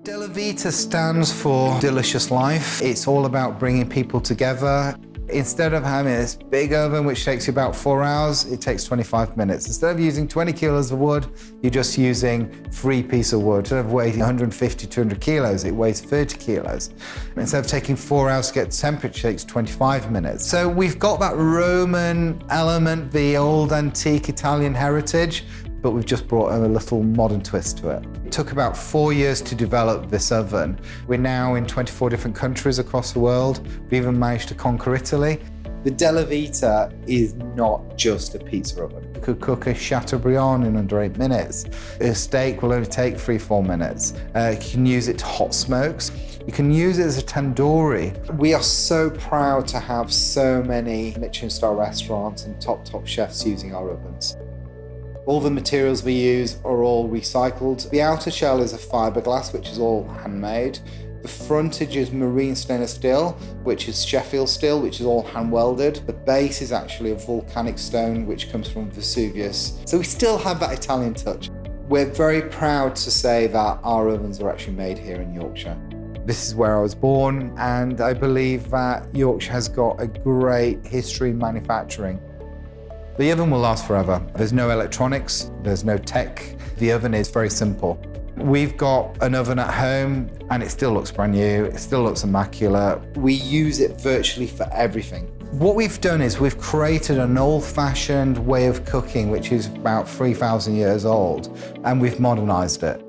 Delivita stands for delicious life. It's all about bringing people together. Instead of having this big oven, which takes you about 4 hours, it takes 25 minutes. Instead of using 20 kilos of wood, you're just using 3 pieces of wood. Instead of weighing 150, 200 kilos, it weighs 30 kilos. Instead of taking 4 hours to get to temperature, it takes 25 minutes. So we've got that Roman element, the old antique Italian heritage, but we've just brought a little modern twist to it. It took about 4 years to develop this oven. We're now in 24 different countries across the world. We even managed to conquer Italy. The Delivita is not just a pizza oven. You could cook a Chateaubriand in under 8 minutes. A steak will only take 3-4 minutes. You can use it to hot smokes. You can use it as a tandoori. We are so proud to have so many Michelin-star restaurants and top chefs using our ovens. All the materials we use are all recycled. The outer shell is a fiberglass, which is all handmade. The frontage is marine stainless steel, which is Sheffield steel, which is all hand welded. The base is actually a volcanic stone, which comes from Vesuvius. So we still have that Italian touch. We're very proud to say that our ovens are actually made here in Yorkshire. This is where I was born, and I believe that Yorkshire has got a great history in manufacturing. The oven will last forever. There's no electronics, there's no tech. The oven is very simple. We've got an oven at home and it still looks brand new, it still looks immaculate. We use it virtually for everything. What we've done is we've created an old-fashioned way of cooking which is about 3,000 years old, and we've modernized it.